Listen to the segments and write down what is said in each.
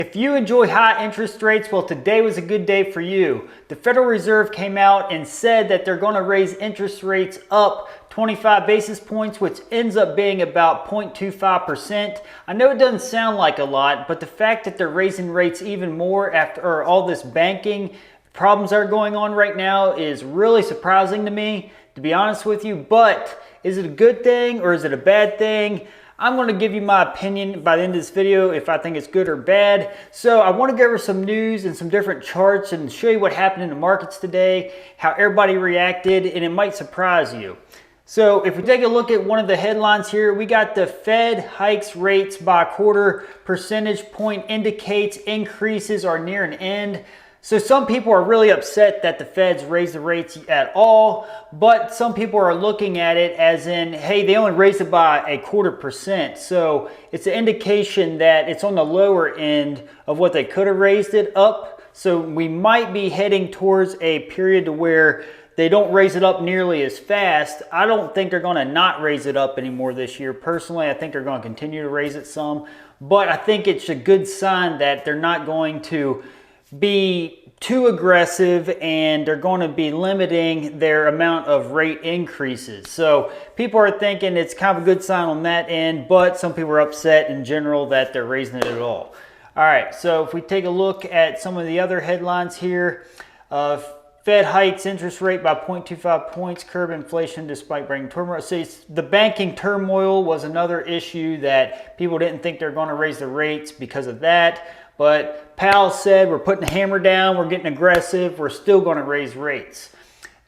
If you enjoy high interest rates, well, today was a good day for you. The Federal Reserve came out and said that they're going to raise interest rates up 25 basis points, which ends up being about 0.25%. I know it doesn't sound like a lot, but the fact that they're raising rates even more after all this banking problems are going on right now is really surprising to me, to be honest with you. But is it a good thing or is it a bad thing? I'm going to give you my opinion by the end of this video if I think it's good or bad. So I want to go over some news and some different charts and show you what happened in the markets today, how everybody reacted, and it might surprise you. So if we take a look at one of the headlines here, we got the Fed hikes rates by a quarter percentage point, indicates increases are near an end. So some people are really upset that the Feds raised the rates at all, but some people are looking at it as in, hey, they only raised it by a quarter percent. So it's an indication that it's on the lower end of what they could have raised it up. So we might be heading towards a period to where they don't raise it up nearly as fast. I don't think they're going to not raise it up anymore this year. Personally, I think they're going to continue to raise it some, but I think it's a good sign that they're not going to be too aggressive and they're going to be limiting their amount of rate increases. So people are thinking it's kind of a good sign on that end, but some people are upset in general that they're raising it at all. All right, so if we take a look at some of the other headlines here, Fed hikes interest rate by 0.25 points, curb inflation despite bringing turmoil. So the banking turmoil was another issue that people didn't think they're going to raise the rates because of that. But Powell said, we're putting the hammer down, we're getting aggressive, we're still going to raise rates.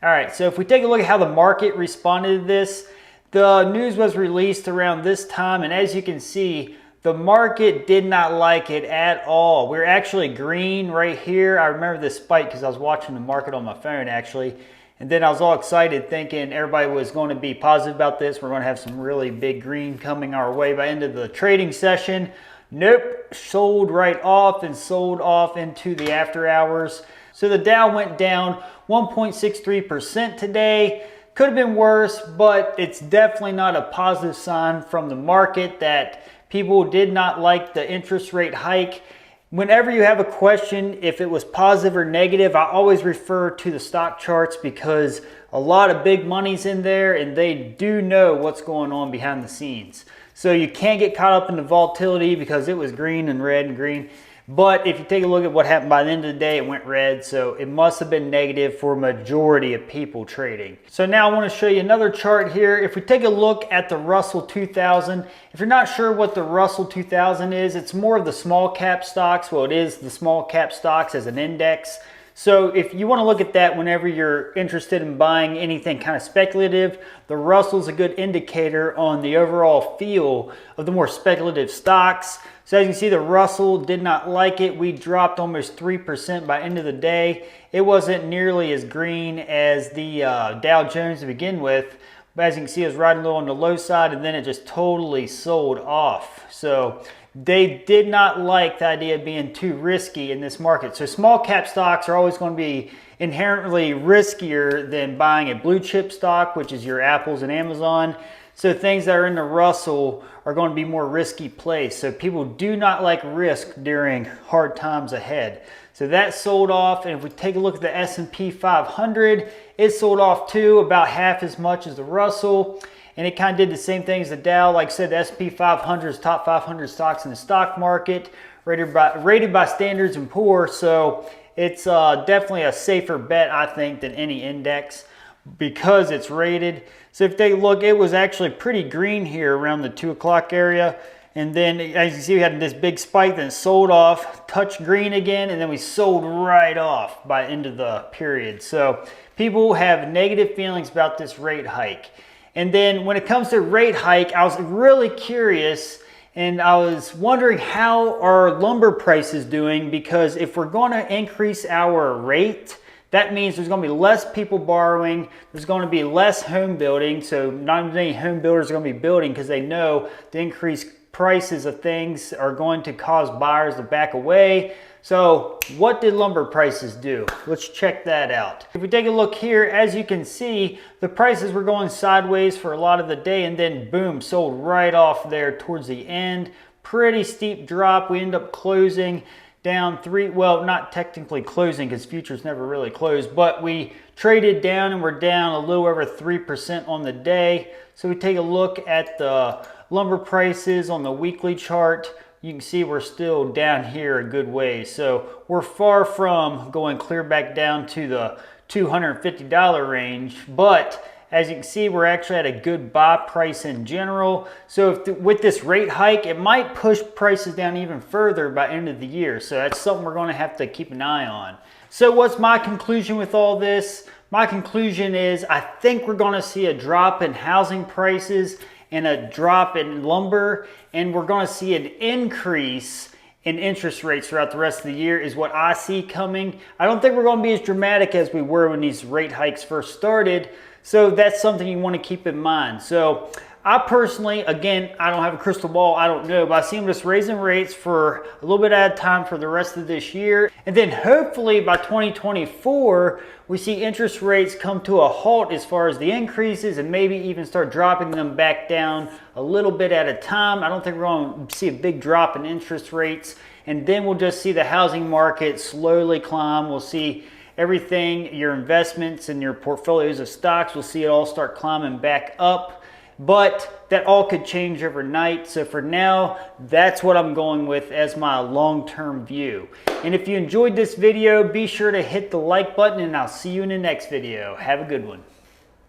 All right, so if we take a look at how the market responded to this, the news was released around this time, and as you can see, the market did not like it at all. We're actually green right here. I remember this spike because I was watching the market on my phone actually, and then I was all excited thinking everybody was going to be positive about this. We're going to have some really big green coming our way by end of the trading session. Nope, sold right off and sold off into the after hours. So the Dow went down 1.63% today. Could have been worse, but it's definitely not a positive sign from the market that people did not like the interest rate hike. Whenever you have a question if it was positive or negative, I always refer to the stock charts because a lot of big money's in there and they do know what's going on behind the scenes. So you can't get caught up in the volatility because it was green and red and green. But if you take a look at what happened by the end of the day, it went red. So it must have been negative for a majority of people trading. So now I want to show you another chart here. If we take a look at the Russell 2000, if you're not sure what the Russell 2000 is, it's more of the small cap stocks. Well, it is the small cap stocks as an index. So if you want to look at that whenever you're interested in buying anything kind of speculative, the Russell's a good indicator on the overall feel of the more speculative stocks. So as you can see, the Russell did not like it. We dropped almost 3% by end of the day. It wasn't nearly as green as the Dow Jones to begin with. But as you can see, it was riding a little on the low side and then it just totally sold off. So they did not like the idea of being too risky in this market. So small cap stocks are always going to be inherently riskier than buying a blue chip stock, which is your Apples and Amazon. So things that are in the Russell are going to be more risky plays. So people do not like risk during hard times ahead. So that sold off. And if we take a look at the S&P 500, it sold off too, about half as much as the Russell. And it kind of did the same thing as the Dow. Like I said, the S&P 500 is top 500 stocks in the stock market, rated by Standards & Poor's. So it's definitely a safer bet, I think, than any index because it's rated. So if you take a look, it was actually pretty green here around the 2 o'clock area. And then as you see, we had this big spike, then it sold off, touched green again, and then we sold right off by end of the period. So people have negative feelings about this rate hike. And then when it comes to rate hike, I was really curious and I was wondering how are lumber prices doing, because if we're going to increase our rate, that means there's going to be less people borrowing, there's going to be less home building, so not many home builders are going to be building because they know the increased prices of things are going to cause buyers to back away. So what did lumber prices do? Let's check that out. If we take a look here, as you can see, the prices were going sideways for a lot of the day and then boom, sold right off there towards the end. Pretty steep drop. We end up closing down well, not technically closing because futures never really close, but we traded down and we're down a little over 3% on the day. So we take a look at the lumber prices on the weekly chart. You can see we're still down here a good way. So we're far from going clear back down to the $250 range, but as you can see, we're actually at a good buy price in general. So with this rate hike, it might push prices down even further by end of the year. So that's something we're going to have to keep an eye on. So what's my conclusion with all this? My conclusion is I think we're going to see a drop in housing prices and a drop in lumber, and we're going to see an increase in interest rates throughout the rest of the year is what I see coming. I don't think we're going to be as dramatic as we were when these rate hikes first started. So that's something you want to keep in mind. So I personally, again, I don't have a crystal ball, I don't know, but I see them just raising rates for a little bit at a time for the rest of this year. And then hopefully by 2024, we see interest rates come to a halt as far as the increases and maybe even start dropping them back down a little bit at a time. I don't think we're going to see a big drop in interest rates. And then we'll just see the housing market slowly climb. We'll see everything, your investments and your portfolios of stocks, we'll see it all start climbing back up. But that all could change overnight. So for now, that's what I'm going with as my long-term view. And if you enjoyed this video, be sure to hit the like button and I'll see you in the next video. Have a good one.